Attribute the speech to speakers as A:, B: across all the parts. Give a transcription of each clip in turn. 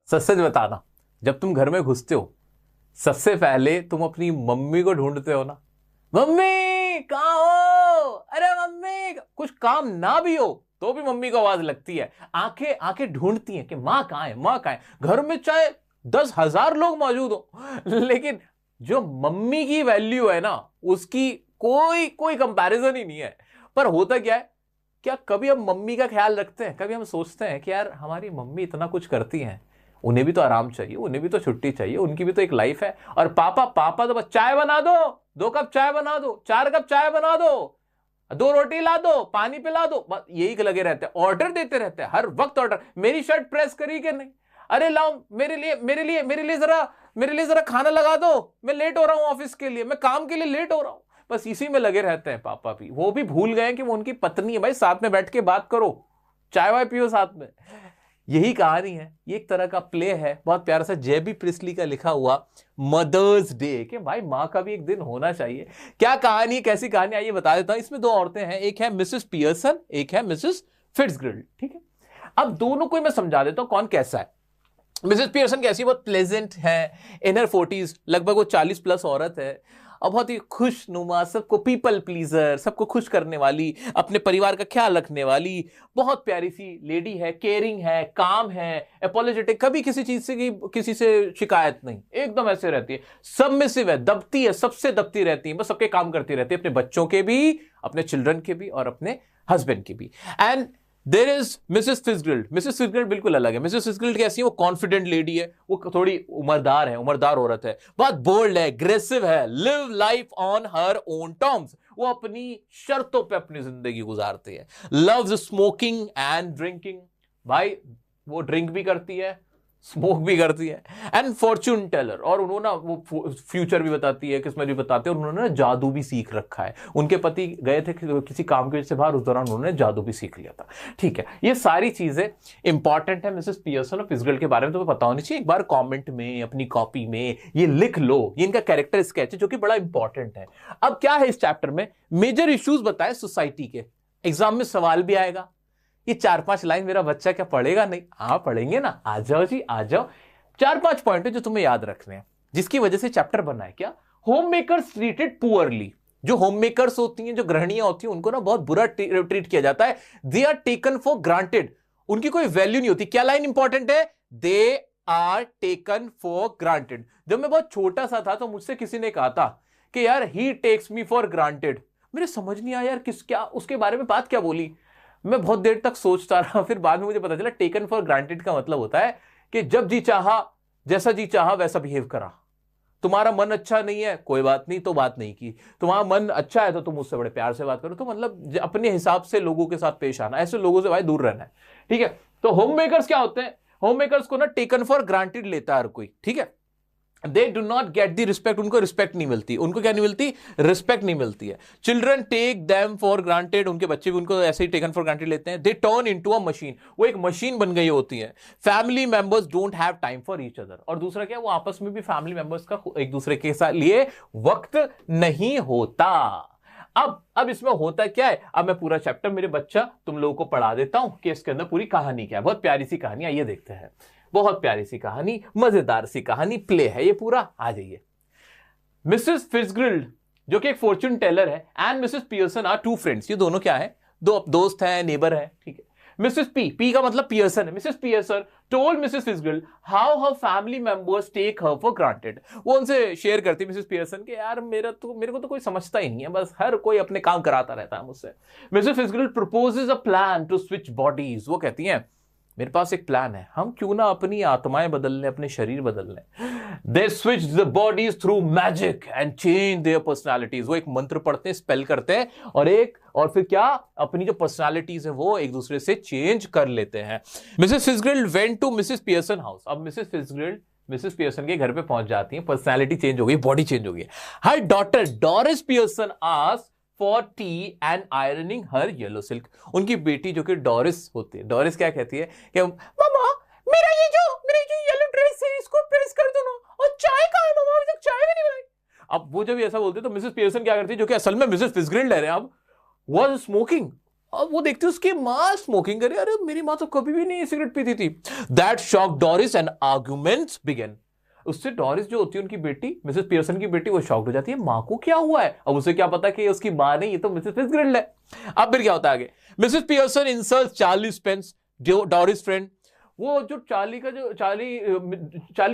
A: सच सच बताना, जब तुम घर में घुसते हो सबसे पहले तुम अपनी मम्मी को ढूंढते हो ना? मम्मी कहाँ हो? अरे मम्मी, कुछ काम ना भी हो तो भी मम्मी को आवाज लगती है, आंखें आंखें ढूंढती हैं कि माँ कहाँ है, माँ कहाँ है। घर में चाहे 10,000 लोग मौजूद हो, लेकिन जो मम्मी की वैल्यू है ना, उसकी कोई कोई कंपैरिजन ही नहीं है। पर होता क्या है, क्या कभी हम मम्मी का ख्याल रखते हैं? कभी हम सोचते हैं कि यार हमारी मम्मी इतना कुछ करती हैं, उन्हें भी तो आराम चाहिए, उन्हें भी तो छुट्टी चाहिए, उनकी भी तो एक लाइफ है। और पापा पापा तो बस चाय बना दो, 2 कप चाय बना दो, 4 कप चाय बना दो, 2 रोटी ला दो, पानी पिला दो, बस यही लगे रहते हैं, ऑर्डर देते रहते हैं हर वक्त ऑर्डर। मेरी शर्ट प्रेस करी कि नहीं? अरे लाओ मेरे लिए जरा खाना लगा दो, मैं लेट हो रहा हूं ऑफिस के लिए, मैं काम के लिए लेट हो रहा हूं। बस इसी में लगे रहते हैं पापा भी। वो भी भूल गए कि वो उनकी पत्नी है। भाई साथ में बैठ के बात करो, चाय वाय पियो साथ में। यही कहानी है, ये एक तरह का प्ले है, बहुत प्यारा सा जेबी प्रिस्टली का लिखा हुआ मदर्स डे, कि भाई माँ का भी एक दिन होना चाहिए। क्या कहानी, कैसी कहानी, आइए बता देता हूं। इसमें 2 औरतें हैं, एक है मिसेस पियर्सन, एक है मिसेस फिट्जगिल्ड। ठीक है, अब दोनों को मैं समझा देता हूं कौन कैसा है। मिसेस पियर्सन कैसी, बहुत प्लेजेंट है, इन हर 40s, लगभग वो 40+ औरत है, और बहुत ही खुशनुमा, सबको पीपल प्लीजर, सबको खुश करने वाली, अपने परिवार का ख्याल रखने वाली, बहुत प्यारी सी लेडी है, केयरिंग है, काम है, एपोलोजेटिक, कभी किसी चीज से किसी से शिकायत नहीं, एकदम ऐसे रहती है। सबमिसिव है, दबती है, सबसे दबती रहती है, बस सबके काम करती रहती है, अपने बच्चों के भी, अपने चिल्ड्रन के भी, और अपने हस्बैंड के भी। And there is Mrs Fitzgerald. Mrs Fitzgerald बिल्कुल अलग है। मिसेस फिट्जगिल्ड कैसी है? वो कॉन्फिडेंट लेडी है, वो थोड़ी उम्रदार है, उम्रदार औरत है, बहुत बोल्ड है, एग्रेसिव है, live life on her own terms, वो अपनी शर्तों पे अपनी जिंदगी गुजारती है। लव्स स्मोकिंग एंड ड्रिंकिंग, भाई वो ड्रिंक भी करती है, स्मोक भी करती है। एंड फॉर्च्यून टेलर, और उन्होंने वो फ्यूचर भी बताती है, किस्मत भी बताते हैं, और उन्होंने जादू भी सीख रखा है। उनके पति गए थे किसी काम की वजह से बाहर, उस दौरान उन्होंने जादू भी सीख लिया था। ठीक है, ये सारी चीजें इंपॉर्टेंट है मिसेस पियर्सन और फिट्जगिल्ड के बारे में, तुम्हें पता होनी चाहिए। एक बार कॉमेंट में, अपनी कॉपी में ये लिख लो, ये इनका कैरेक्टर स्केच है जो कि बड़ा इंपॉर्टेंट है। अब क्या है इस चैप्टर में, मेजर इश्यूज बताए सोसाइटी के, एग्जाम में सवाल भी आएगा। ये 4-5 लाइन मेरा बच्चा क्या पढ़ेगा? नहीं, हाँ पढ़ेंगे ना, आ जाओ जी आ जाओ। 4-5 पॉइंट है जो तुम्हें याद रखने हैं, जिसकी वजह से चैप्टर बना है। क्या? Home makers treated poorly. जो होम मेकर्स होती हैं, जो गृहणियां होती हैं, उनको ना बहुत बुरा ट्रीट किया जाता है। They are taken for granted, उनकी कोई वैल्यू नहीं होती। क्या लाइन इंपॉर्टेंट है? They are taken for granted. जब मैं बहुत छोटा सा था तो मुझसे किसी ने कहा था कि यार ही टेक्स मी फॉर ग्रांटेड। मेरे समझ नहीं आया यार क्या उसके बारे में बात क्या बोली। मैं बहुत देर तक सोचता रहा, फिर बाद में मुझे पता चला टेकन फॉर ग्रांटेड का मतलब होता है कि जब जी चाहा, जैसा जी चाहा वैसा बिहेव करा। तुम्हारा मन अच्छा नहीं है, कोई बात नहीं, तो बात नहीं की। तुम्हारा मन अच्छा है तो तुम मुझसे बड़े प्यार से बात करो। तो मतलब अपने हिसाब से लोगों के साथ पेश आना, ऐसे लोगों से भाई दूर रहना है। ठीक है, तो होम मेकर्स क्या होते हैं? होम मेकर्स को ना टेकन फॉर ग्रांटेड लेता है हर कोई। ठीक है, they do not get the respect, उनको रिस्पेक्ट नहीं मिलती। उनको क्या नहीं मिलती? रिस्पेक्ट नहीं मिलती है। Children take them for granted, उनके बच्चे भी उनको ऐसे ही टेकन फॉर ग्रांटेड लेते हैं। They turn into a machine, वो एक मशीन बन गई होती है। Family members don't have time for each other, और दूसरा क्या, वो आपस में भी फैमिली मेंबर्स का एक दूसरे के साथ लिए वक्त नहीं होता। अब इसमें होता क्या है, अब मैं पूरा चैप्टर मेरे बच्चा तुम लोगों को पढ़ा देता हूं कि इसके अंदर पूरी कहानी क्या है। बहुत प्यारी सी कहानी, आइए देखते हैं। बहुत प्यारी सी कहानी, मजेदार सी कहानी, प्ले है ये पूरा, आ जाइए। मिसेस फिट्जगिल्ड जो कि एक फॉर्च्यून टेलर है, and Mrs Pearson are 2 friends. ये दोनों क्या है? 2 दोस्त हैं, नेबर है। ठीक है, मिसेस पी का मतलब पियर्सन है। Mrs Pearson told Mrs Fitzgerald how her family members take her for granted. वो उनसे शेयर करती मिसेस पियर्सन के यार मेरे को तो कोई समझता ही नहीं है, बस हर कोई अपने काम कराता रहता है मुझसे। Mrs Fitzgerald proposes a plan to switch bodies. वो कहती हैं मेरे पास एक प्लान है, हम क्यों ना अपनी आत्माएं बदल लें, अपने शरीर बदल लें। They switch the bodies through magic and change their personalities. वो एक मंत्र पढ़ते हैं, स्पेल करते हैं, और फिर क्या, अपनी जो पर्सनालिटीज है वो एक दूसरे से चेंज कर लेते हैं। Mrs Fitzgerald went to Mrs Pearson house. अब मिसेस फिट्जगिल्ड मिसेस पियर्सन के घर पे पहुंच जाती है, पर्सनालिटी चेंज हो गई, बॉडी चेंज हो गई। Her daughter Doris Pearson asked for tea and ironing her yellow silk. उनकी बेटी जो कि डोरिस होती है, डोरिस क्या कहती है कि मामा मेरी जो येलो ड्रेस है इसको प्रेस कर दो ना, और चाय कहाँ है मामा, अभी तक चाय भी नहीं बनाई। अब वो जब ऐसा बोलते तो मिसेस पियर्सन क्या करती है, जो कि असल में मिसेस फिट्जगिल्ड है, अब वाज स्मोकिंग। अब वो देखती उसकी माँ स्मोकिंग करे, अरे मेरी माँ तो कभी भी नहीं सिगरेट पीती थी। That shock Doris and arguments begin. उससे डोरिस जो होती है उनकी बेटी, मिसेस पियर्सन की बेटी, वो शॉक्ड हो जाती है, माँ को क्या हुआ है। अब उसे क्या पता कि उसकी माँ नहीं, ये तो मिसेस फिट्जगेराल्ड है। अब फिर क्या होता है आगे, Mrs Pearson insults Charlie Spence, Doris friend. वो जो चार्ली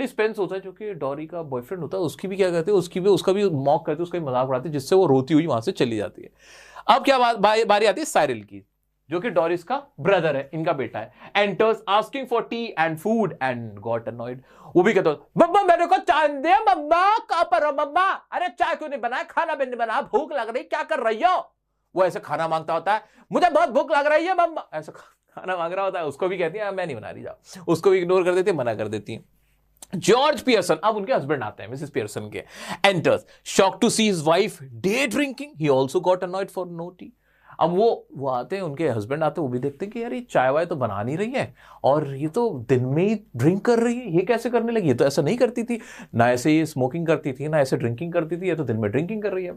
A: स्पेंस होता है जो कि डॉरी का बॉयफ्रेंड होता है, उसकी भी क्या कहते हैं, उसका भी मॉक करते हैं, उसका भी मजाक उड़ाते हैं, जिससे वो रोती हुई वहां से चली जाती है। अब क्या बारी आती है साइरिल की, जो कि डोरिस का ब्रदर है, इनका बेटा है। Enters asking for tea and food and got annoyed. वो भी कहता है, मम्मा मेरे को चाय दे, मम्मा कहां पर हो मम्मा, अरे चाय क्यों नहीं बनाया, खाना भी नहीं बना, भूख लग रही, क्या कर रही हो। वो ऐसे खाना मांगता होता है, मुझे बहुत भूख लग रही है मम्मा, ऐसा खाना मांग रहा होता है। उसको भी कहती है मैं नहीं बना रही, जाओ। उसको भी इग्नोर कर देती है, मना कर देती है। जॉर्ज पियर्सन, अब उनके हस्बैंड आते हैं मिसेस पियर्सन के, enters shock to see his wife day drinking, he also got annoyed for no tea. अब वो आते हैं, उनके हस्बैंड आते हैं, वो भी देखते हैं कि यार ये चाय वाय तो बना नहीं रही है और ये तो दिन में ही ड्रिंक कर रही है, ये कैसे करने लगी, ये तो ऐसा नहीं करती थी ना, ऐसे ये स्मोकिंग करती थी ना ऐसे ड्रिंकिंग करती थी, ये तो दिन में ड्रिंकिंग कर रही है।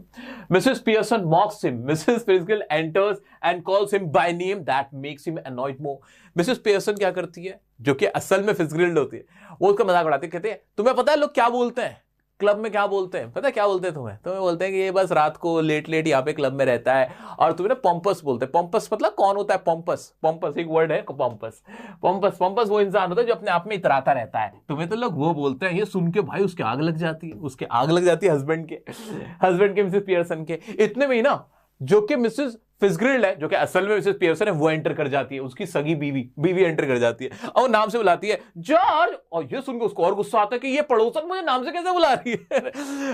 A: Mrs Pearson मॉक्स him, Mrs Fitzgerald enters and calls him by name, that makes him annoyed more. Mrs Pearson क्या करती है, जो कि असल में फिट्जगेराल्ड होती है, वो उसका मजाक उड़ाती है, कहते हैं तुम्हें पता है लोग क्या बोलते हैं क्लब में, क्या बोलते हैं पता है, क्या बोलते हैं तुम्हें बोलते हैं कि ये बस रात को लेट लेट यहाँ पे क्लब में रहता है, और तुम्हें ना पॉम्पस बोलते हैं। पॉम्पस मतलब कौन होता है, पॉम्पस एक वर्ड है, पॉम्पस वो इंसान होता है जो अपने आप में इतराता रहता है, तुम्हें तो लोग वो बोलते हैं। ये सुन के भाई उसके आग लग जाती है, हस्बैंड के मिसेस पियर्सन के। इतने में ही ना जो कि मिसेस फिट्जगेराल्ड है, जो कि असल में मिसेस पियर्सन है, वो एंटर कर जाती है, उसकी सगी बीवी एंटर कर जाती है और नाम से बुलाती है जॉर्ज। और ये सुनकर उसको और गुस्सा आता है कि ये पड़ोसन मुझे नाम से कैसे बुला रही है।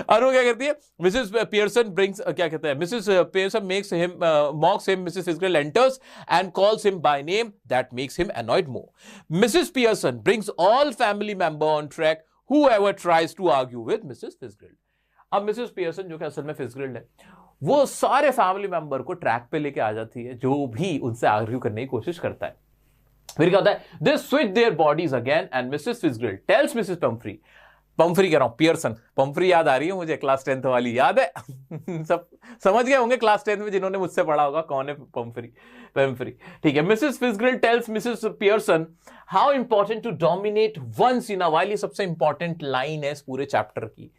A: और वो क्या करती है, मिसेस पियर्सन ब्रिंग्स, क्या कहते हैं, Mrs Pearson makes him मॉक्स him, Mrs Fitzgerald enters and calls him by name, that makes him annoyed more. Mrs Pearson brings all family member on track whoever tries to argue with Mrs. Fitzgerald। अब Mrs Pearson, जो कि असल में Fitzgerald है, वो सारे family member को track पे लेके आ जाती है, जो भी उनसे आर्ग्यू करने की कोशिश करता है। फिर क्या होता है, they switch their bodies again and Mrs Fitzgerald tells Mrs Pumphrey कह रहा हूं, पियर्सन, पंफ्री याद आ रही है मुझे, क्लास 10th वाली याद है। सब समझ गए होंगे क्लास 10th में जिन्होंने मुझसे पढ़ा होगा कौन है पंफ्री। ठीक है, Mrs Fitzgerald tells Mrs Pearson how important to dominate once in a while. ये सबसे इंपॉर्टेंट लाइन है इस पूरे चैप्टर की।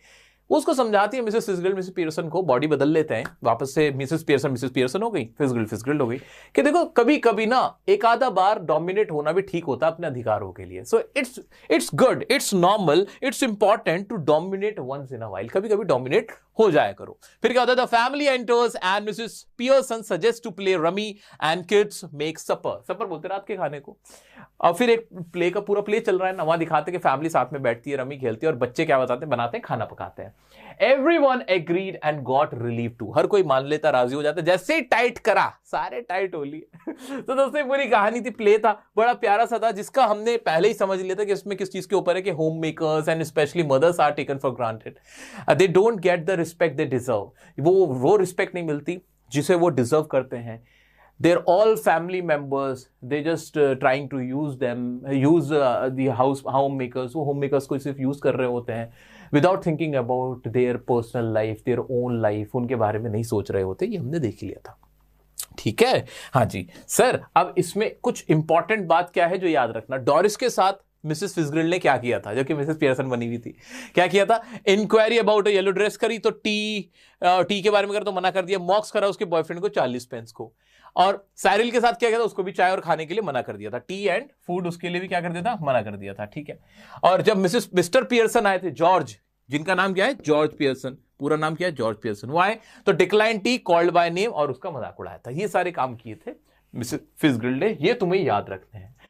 A: वो उसको समझाती है मिसेस फिट्जगेराल्ड मिसेस पियर्सन को, बॉडी बदल लेते हैं वापस से, मिसेस पियर्सन हो गई, फिट्जगेराल्ड हो गई, कि देखो कभी कभी ना एक आधा बार डोमिनेट होना भी ठीक होता है अपने अधिकारों के लिए। So it's good, it's normal, it's important to dominate once in a while, कभी कभी डोमिनेट हो जाया करो। फिर क्या होता है, the family enters and Mrs Pearson suggest to play rummy and kids make supper बोलते रात के खाने को। और फिर एक प्ले का पूरा प्ले चल रहा है ना, वहां दिखाते कि फैमिली साथ में बैठती है, रमी खेलती है, और बच्चे क्या बनाते हैं, खाना पकाते हैं। Everyone agreed and got relief too। हर कोई मान लेता, राजी हो जाता, जैसे ही टाइट करा सारे टाइट हो लिए। तो दोस्तों पूरी कहानी थी, प्ले था, बड़ा प्यारा सा था, जिसका हमने पहले ही समझ लिया था कि इसमें किस चीज के ऊपर है कि home makers and specially mothers are taken for granted, they don't get the respect they deserve. वो रिस्पेक्ट नहीं मिलती जिसे वो डिजर्व करते हैं। They're all family members, they just trying to use the homemakers, वो homemakers को सिर्फ यूज कर रहे होते हैं without thinking about their personal life, their own life, उनके बारे में नहीं सोच रहे होते। ये हमने देख लिया था, ठीक है। हाँ जी सर, अब इसमें कुछ इंपॉर्टेंट बात क्या है जो याद रखना, डोरिस के साथ मिसेस फिट्जगेराल्ड ने क्या किया था, जो कि मिसेस पियर्सन बनी हुई थी, क्या किया था, इंक्वायरी अबाउट येलो ड्रेस करी तो टी के बारे में कर तो मना कर दिया, मॉक्स करा उसके बॉयफ्रेंड को चार्ली स्पेंस को, और साइरिल के साथ क्या किया था, उसको भी चाय और खाने के लिए मना कर दिया था, टी एंड फूड उसके लिए भी क्या कर दिया था, मना कर दिया था, ठीक है। और जब मिस्टर पियर्सन आए थे, जॉर्ज, जिनका नाम क्या है, जॉर्ज पियर्सन, पूरा नाम क्या है, जॉर्ज पियर्सन, वो आए तो decline T, called by name, और उसका मजाक उड़ाया था। ये सारे काम किए थे मिसेस फिट्जगेराल्ड ने, ये तुम्हें याद रखने हैं।